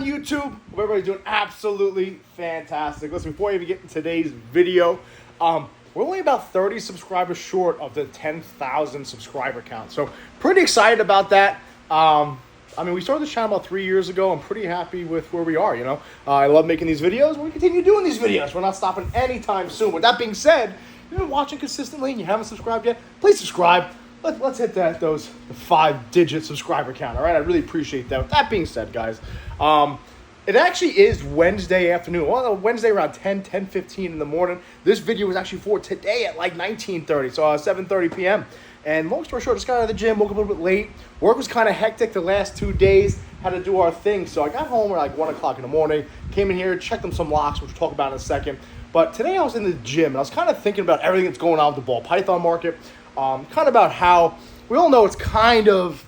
YouTube? Hope everybody's doing absolutely fantastic. Listen, before I even get into today's video, we're only about 30 subscribers short of the 10,000 subscriber count. So pretty excited about that. We started this channel about 3 years ago. I'm pretty happy with where we are, I love making these videos. We're going to continue doing these videos. We're not stopping anytime soon. With that being said, if you've been watching consistently and you haven't subscribed yet, please subscribe. Let's hit those 5-digit subscriber count, all right? I really appreciate that. With that being said, guys, it actually is Wednesday afternoon. Well, Wednesday around 10:15 in the morning. This video was actually for today at like 19:30, so 7:30 p.m. And long story short, just got out of the gym, woke up a little bit late. Work was kind of hectic the last 2 days. Had to do our thing. So I got home at like 1 o'clock in the morning, came in here, checked them some locks, which we'll talk about in a second. But today I was in the gym, and I was kind of thinking about everything that's going on with the ball python market. Kind of about how we all know it's kind of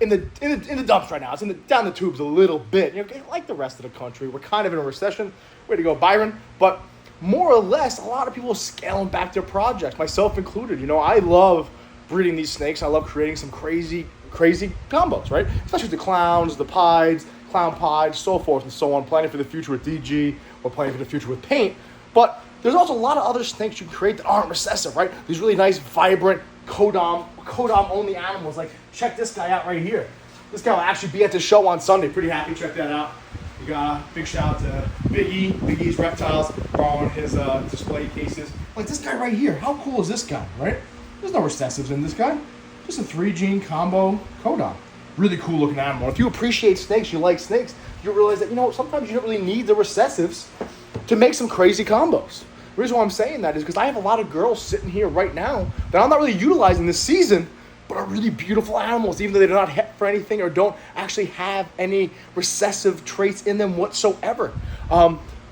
in the dumps right now. It's down the tubes a little bit. Like the rest of the country, we're kind of in a recession. Way to go, Byron. But more or less, a lot of people are scaling back their projects, myself included. I love breeding these snakes. I love creating some crazy combos, right? Especially the clowns, the pieds, clown pieds, so forth and so on. Planning for the future with DG, or planning for the future with paint. But there's also a lot of other snakes you create that aren't recessive, right? These really nice, vibrant, codom-only animals. Like, check this guy out right here. This guy will actually be at the show on Sunday. Pretty happy, check that out. We got a big shout out to Big E, Big E's Reptiles, borrowing his display cases. Like this guy right here, how cool is this guy, right? There's no recessives in this guy. Just a 3-gene combo codom. Really cool looking animal. If you appreciate snakes, you like snakes, you realize that, sometimes you don't really need the recessives to make some crazy combos. The reason why I'm saying that is because I have a lot of girls sitting here right now that I'm not really utilizing this season, but are really beautiful animals, even though they're not het for anything or don't actually have any recessive traits in them whatsoever.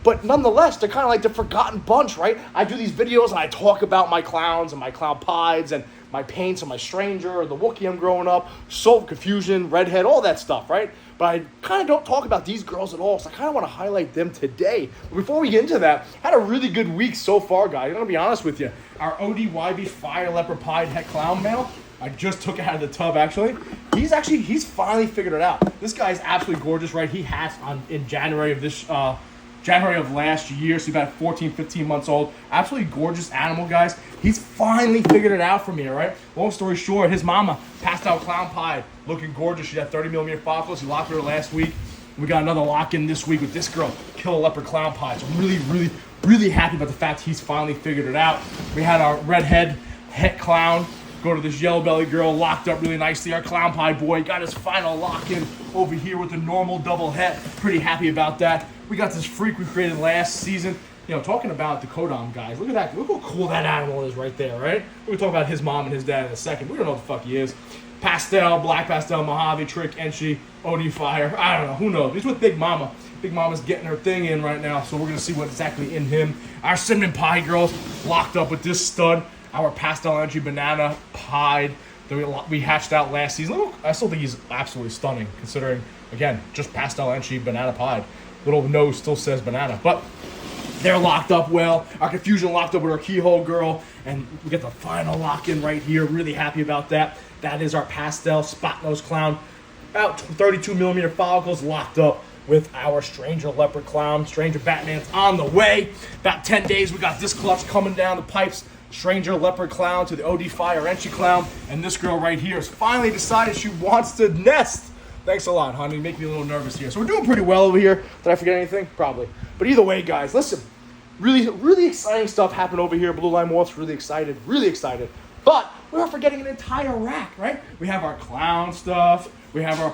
But nonetheless, they're kind of like the forgotten bunch, right? I do these videos and I talk about my clowns and my clown pieds and my paints and my stranger or the Wookiee I'm growing up, Soul, Confusion, Redhead, all that stuff, right? But I kind of don't talk about these girls at all, so I kind of want to highlight them today. But before we get into that, had a really good week so far, guys. I'm going to be honest with you. Our ODYB Fire Leopard Pied Het Clown male, I just took it out of the tub, actually. He's finally figured it out. This guy is absolutely gorgeous, right? He hatched in January of last year, so he's about 14, 15 months old. Absolutely gorgeous animal, guys. He's finally figured it out for me, all right? Long story short, his mama passed out Clown Pied, looking gorgeous. She had 30mm follicles. He locked her last week. We got another lock-in this week with this girl, Killer Leopard Clown Pied. So I'm really happy about the fact he's finally figured it out. We had our Redhead Het Clown go to this yellow belly girl, locked up really nicely. Our Clown Pied boy got his final lock-in over here with the normal double het. Pretty happy about that. We got this freak we created last season. Talking about the codom, guys. Look at that. Look how cool that animal is right there, right? We're going to talk about his mom and his dad in a second. We don't know what the fuck he is. Pastel, Black Pastel, Mojave, Trick, Enchi, OD Fire. I don't know. Who knows? He's with Big Mama. Big Mama's getting her thing in right now, so we're going to see what's exactly in him. Our Cinnamon Pie girls locked up with this stud. Our Pastel Enchi Banana Pied that we hatched out last season. Look, I still think he's absolutely stunning, considering, again, just Pastel Enchi Banana Pied. Little nose still says banana, but they're locked up well. Our Confusion locked up with our Keyhole girl, and we get the final lock-in right here. Really happy about that. That is our Pastel Spot Nose Clown. About 32mm follicles locked up with our Stranger Leopard Clown. Stranger Batman's on the way. About 10 days, we got this clutch coming down the pipes. Stranger Leopard Clown to the OD Fire Enchi Clown. And this girl right here has finally decided she wants to nest. Thanks a lot, honey. You make me a little nervous here. So we're doing pretty well over here. Did I forget anything? Probably. But either way, guys, listen. Really exciting stuff happened over here. Blue Line Morphs, really excited. But we're forgetting an entire rack, right? We have our clown stuff. We have our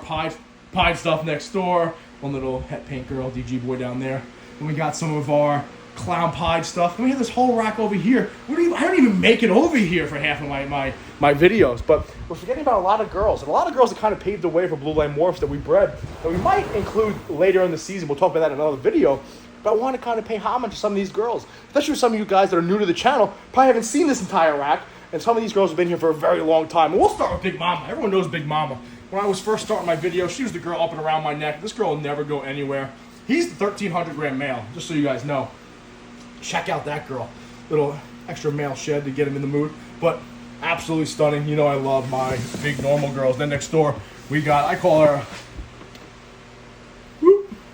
pied stuff next door. One little het paint girl, DG boy down there. Then we got some of our clown pied stuff. Then we have this whole rack over here. I don't even make it over here for half of my videos. But we're forgetting about a lot of girls. And a lot of girls that kind of paved the way for Blue Line Morphs that we bred. That we might include later in the season. We'll talk about that in another video. But I want to kind of pay homage to some of these girls. Especially with some of you guys that are new to the channel. Probably haven't seen this entire rack. And some of these girls have been here for a very long time. And we'll start with Big Mama. Everyone knows Big Mama. When I was first starting my video, she was the girl up and around my neck. This girl will never go anywhere. He's the 1,300 gram male, just so you guys know. Check out that girl. Little extra male shed to get him in the mood. But absolutely stunning. You know I love my big normal girls. Then next door, we got, I call her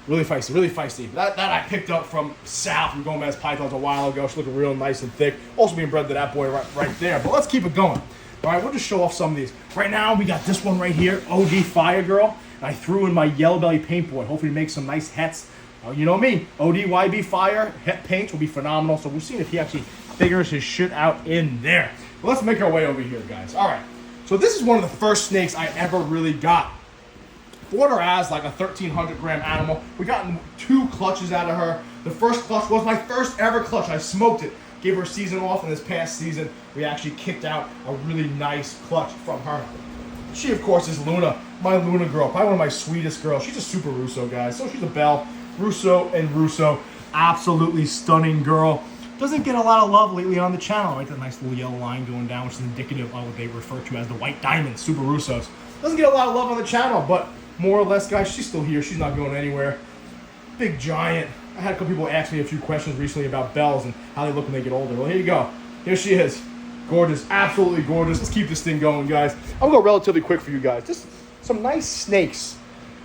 Really feisty, really feisty. That I picked up from Sal from Gomez Pythons a while ago. She's looking real nice and thick. Also being bred to that boy right there. But let's keep it going. All right, we'll just show off some of these. Right now, we got this one right here, OD Fire Girl. And I threw in my yellow belly paint board. Hopefully make some nice hets. You know me, ODYB Fire, het paints will be phenomenal. So we've seen if he actually figures his shit out in there. But let's make our way over here, guys. All right, so this is one of the first snakes I ever really got. Bought her as like a 1,300 gram animal. We got 2 clutches out of her. The first clutch was my first ever clutch. I smoked it. Gave her a season off, and this past season, we actually kicked out a really nice clutch from her. She, of course, is Luna, my Luna girl. Probably one of my sweetest girls. She's a super Russo, guys. So she's a Belle. Russo and Russo. Absolutely stunning girl. Doesn't get a lot of love lately on the channel, right? That nice little yellow line going down, which is indicative of what they refer to as the white diamonds, super Russos. Doesn't get a lot of love on the channel, but more or less, guys, she's still here. She's not going anywhere. Big giant. I had a couple people ask me a few questions recently about bells and how they look when they get older. Well, here you go. Here she is. Gorgeous. Absolutely gorgeous. Let's keep this thing going, guys. I'm going to go relatively quick for you guys. Just some nice snakes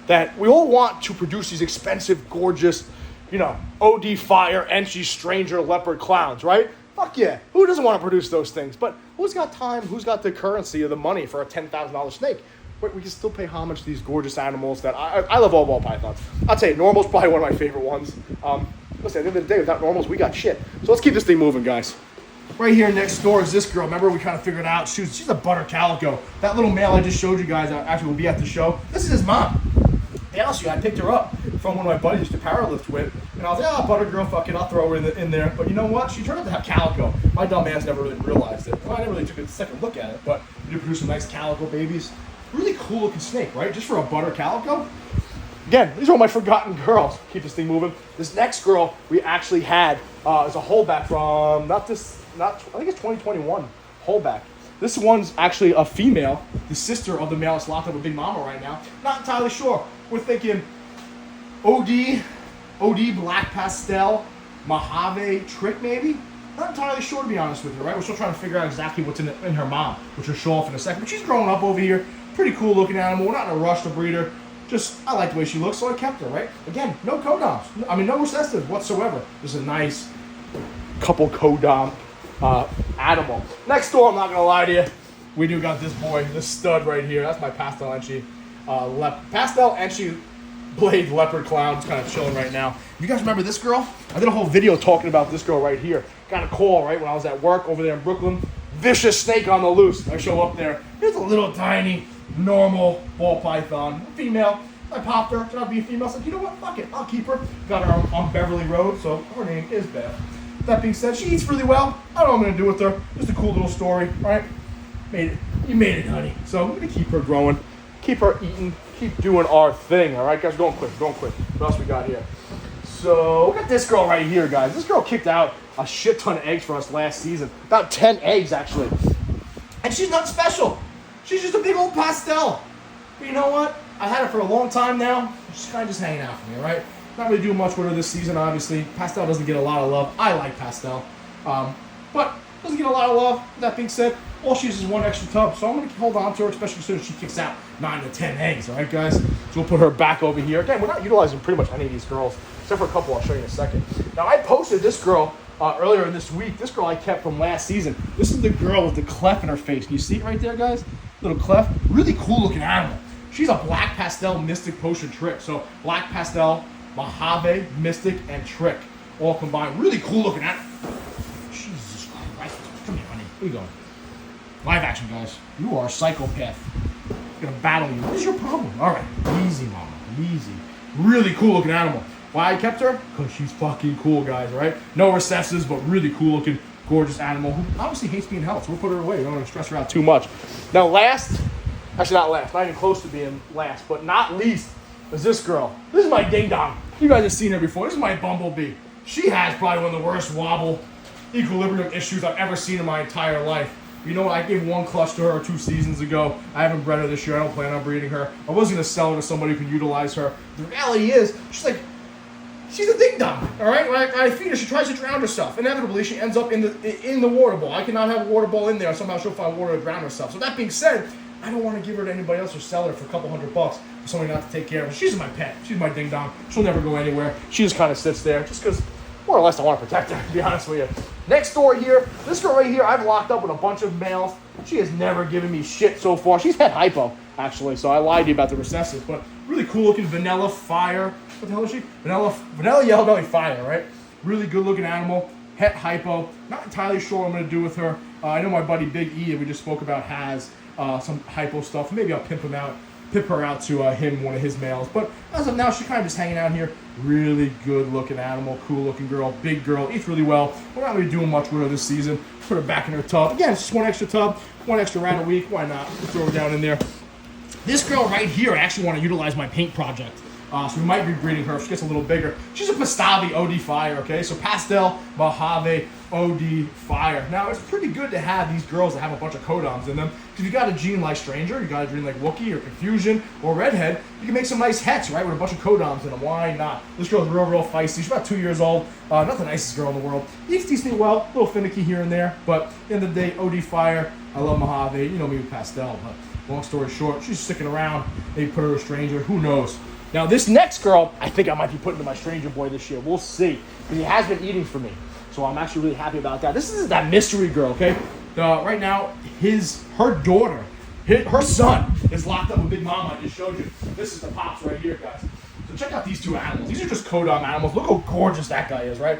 that we all want to produce these expensive, gorgeous, you know, OD Fire, Enchi, Stranger, Leopard Clowns, right? Fuck yeah. Who doesn't want to produce those things? But who's got time? Who's got the currency or the money for a $10,000 snake? But we can still pay homage to these gorgeous animals that I love all ball pythons. I'll tell you, Normal's probably one of my favorite ones. Listen, at the end of the day, without Normals, we got shit. So let's keep this thing moving, guys. Right here next door is this girl. Remember, we kind of figured out she's a butter calico. That little male I just showed you guys actually will be at the show. This is his mom. The honest with you, I picked her up from one of my buddies to powerlift with, and I was like, butter girl, fuck it, I'll throw her in there. But you know what? She turned out to have calico. My dumb ass never really realized it. Well, I never really took a second look at it, but we do produce some nice calico babies. Really cool looking snake, right? Just for a butter calico. Again, these are all my forgotten girls. Keep this thing moving. This next girl we actually had is a holdback from I think it's 2021 holdback. This one's actually a female, the sister of the male that's locked up with Big Mama right now. Not entirely sure. We're thinking OD Black Pastel, Mojave Trick maybe? Not entirely sure, to be honest with you, right? We're still trying to figure out exactly what's in her mom, which will show off in a second. But she's growing up over here. Pretty cool looking animal. We're not in a rush to breed her. Just, I like the way she looks, so I kept her, right? Again, no codoms. I mean, no recessives whatsoever. Just a nice couple codom animal. Next door, I'm not going to lie to you, we do got this boy, this stud right here. That's my Pastel Enchi. Pastel Enchi Blade Leopard Clown. It's kind of chilling right now. You guys remember this girl? I did a whole video talking about this girl right here. Got a call, right, when I was at work over there in Brooklyn. Vicious snake on the loose. I show up there. Here's a little tiny, normal ball python. Female. I popped her. Turned out to be a female. I said, you know what? Fuck it. I'll keep her. Got her on Beverly Road, so her name is Beth. That being said, she eats really well. I don't know what I'm going to do with her. Just a cool little story, right? You made it, honey. So I'm going to keep her growing. Keep her eating. Keep doing our thing, all right, guys? Going quick. What else we got here? So look at this girl right here, guys. This girl kicked out a shit ton of eggs for us last season. About 10 eggs, actually. And she's not special. She's just a big old pastel. But you know what? I had her for a long time now. She's kind of just hanging out for me, right? Not really doing much with her this season, obviously. Pastel doesn't get a lot of love. I like pastel. But doesn't get a lot of love. That being said, all she uses is one extra tub. So I'm going to hold on to her, especially as soon as she kicks out 9 to 10 eggs. All right, guys? So we'll put her back over here. Again, we're not utilizing pretty much any of these girls, except for a couple I'll show you in a second. Now, I posted this girl earlier this week. This girl I kept from last season. This is the girl with the cleft in her face. Can you see it right there, guys? Little cleft. Really cool looking animal. She's a black pastel mystic potion trick. So black pastel, Mojave, mystic, and trick all combined. Really cool looking animal. Jesus Christ. Come here, honey. Where you going? Live action, guys. You are a psychopath. I'm going to battle you. What is your problem? All right. Easy, mama. Easy. Really cool looking animal. Why I kept her? Because she's fucking cool, guys, right? No recessives, but really cool looking, gorgeous animal who obviously hates being held, so we'll put her away. We don't want to stress her out too much. Now, not even close to being last, but not least, is this girl. This is my ding dong. You guys have seen her before. This is my bumblebee. She has probably one of the worst wobble equilibrium issues I've ever seen in my entire life. You know what? I gave one clutch to her 2 seasons ago. I haven't bred her this year. I don't plan on breeding her. I was going to sell her to somebody who can utilize her. The reality is, she's a ding dong, all right? When I feed her, she tries to drown herself. Inevitably, she ends up in the water bowl. I cannot have a water bowl in there. Somehow she'll find water to drown herself. So that being said, I don't want to give her to anybody else or sell her for a couple $100 for somebody not to take care of her. She's my pet. She's my ding dong. She'll never go anywhere. She just kind of sits there just because, more or less, I want to protect her, to be honest with you. Next door here, this girl right here, I've locked up with a bunch of males. She has never given me shit so far. She's had hypo, actually, so I lied to you about the recessive, but really cool looking vanilla fire. What the hell is she? Vanilla yellow belly fire, right? Really good looking animal. Het hypo. Not entirely sure what I'm going to do with her. I know my buddy Big E that we just spoke about has some hypo stuff. Maybe I'll pimp her out to him, one of his males. But as of now, she's kind of just hanging out here. Really good looking animal, cool looking girl, big girl, eats really well. We're not really doing much with her this season. Put her back in her tub. Again, it's just one extra tub, one extra rat a week. Why not? Throw her down in there. This girl right here, I actually want to utilize my paint project. So we might be breeding her if she gets a little bigger. She's a Pastavi OD Fire, okay? So Pastel Mojave OD Fire. Now, it's pretty good to have these girls that have a bunch of codons in them. If you got a gene like Stranger, you got a gene like Wookiee or Confusion or Redhead, you can make some nice hets, right? With a bunch of codons in them. Why not? This girl's real feisty. She's about 2 years old. Not the nicest girl in the world. Eats decently well. A little finicky here and there. But at the end of the day, OD Fire. I love Mojave. You know me with Pastel. But long story short, she's sticking around. Maybe put her a Stranger. Who knows? Now, this next girl, I think I might be putting to my Stranger boy this year. We'll see. Because he has been eating for me. So I'm actually really happy about that. This is that mystery girl, okay? Right now, her daughter, her son, is locked up with Big Mama. I just showed you. This is the pops right here, guys. So check out these two animals. These are just codon animals. Look how gorgeous that guy is, right?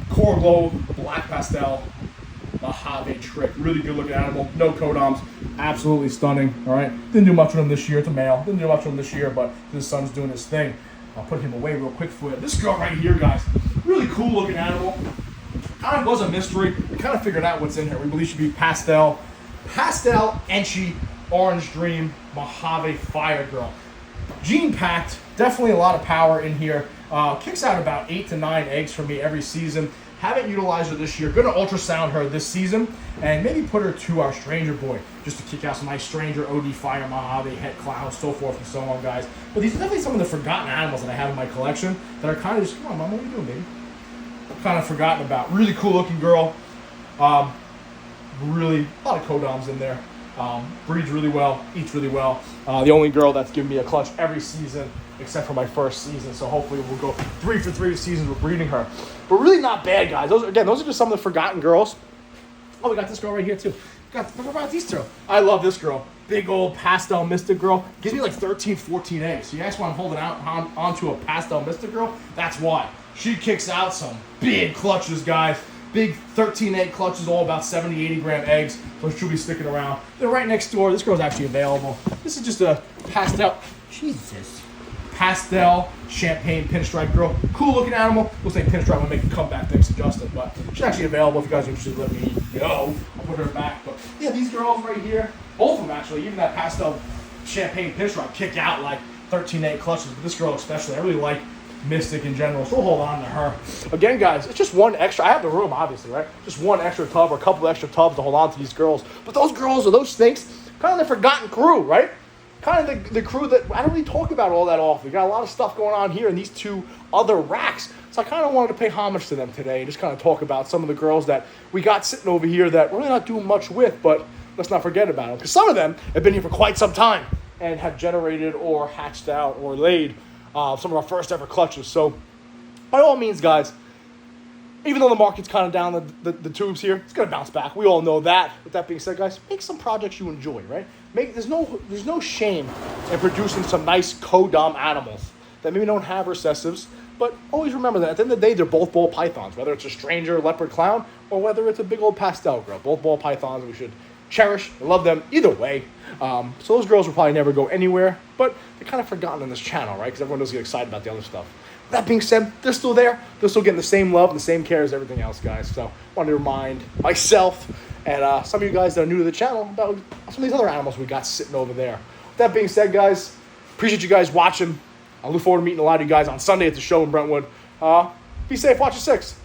Core glow, black pastel, Mojave trick. Really good looking animal. No codons. Absolutely stunning. All right. Didn't do much with him this year. It's a male. Didn't do much with him this year, but his son's doing his thing. I'll put him away real quick for you. This girl right here, guys. Really cool looking animal. Kind of was a mystery. We kind of figured out what's in here. We believe she should be Pastel Enchi Orange Dream Mojave Fire Girl. Gene packed. Definitely a lot of power in here. Kicks out about 8 to 9 eggs for me every season. Haven't utilized her this year. Going to ultrasound her this season and maybe put her to our Stranger boy just to kick out some nice Stranger, OD Fire, Mojave, Het Clown, so forth and so on, guys. But these are definitely some of the forgotten animals that I have in my collection that are kind of just, come on, Mom, what are you doing, baby? Kind of forgotten about. Really cool looking girl. Really, a lot of codons in there. Breeds really well, eats really well. The only girl that's given me a clutch every season except for my first season, so hopefully we'll go 3 for 3 seasons with breeding her. But really not bad, guys. Those are just some of the forgotten girls. Oh, we got this girl right here too. What about these two? I love this girl. Big old pastel mystic girl. Gives me like 13, 14 eggs. So you guys want to hold it out onto a pastel mystic girl? That's why. She kicks out some big clutches, guys. Big 13 egg clutches, all about 70, 80 gram eggs. So she'll be sticking around. They're right next door. This girl's actually available. This is just a pastel champagne pinstripe girl. Cool looking animal. Looks like pinstripe will make a comeback thanks to Justin, but she's actually available. If you guys are interested, let me know. I'll put her back. But yeah, these girls right here, both of them actually, even that pastel champagne pinstripe kick out like 13 egg clutches, but this girl especially, I really like Mystic in general, so we'll hold on to her. Again, guys, it's just one extra. I have the room, obviously, right? Just one extra tub or a couple extra tubs to hold on to these girls. But those girls or those snakes, kind of the forgotten crew, right? Kind of the crew that I don't really talk about all that often. We got a lot of stuff going on here in these two other racks. So I kind of wanted to pay homage to them today and just kind of talk about some of the girls that we got sitting over here that we're really not doing much with, but let's not forget about them. Because some of them have been here for quite some time and have generated or hatched out or laid some of our first ever clutches. So by all means, guys, even though the market's kind of down the tubes here, it's going to bounce back. We all know that. With that being said, guys, make some projects you enjoy, right? There's no shame in producing some nice codom animals that maybe don't have recessives, but always remember that at the end of the day, they're both ball pythons, whether it's a Stranger, leopard, clown, or whether it's a big old pastel girl. Both ball pythons, we should cherish and love them either way. So those girls will probably never go anywhere, but they're kind of forgotten on this channel, right? Because everyone doesn't get excited about the other stuff. That being said, they're still there. They're still getting the same love and the same care as everything else, guys. So I wanted to remind myself and some of you guys that are new to the channel about some of these other animals we got sitting over there. With that being said, guys, appreciate you guys watching. I look forward to meeting a lot of you guys on Sunday at the show in Brentwood. Be safe. Watch your 6.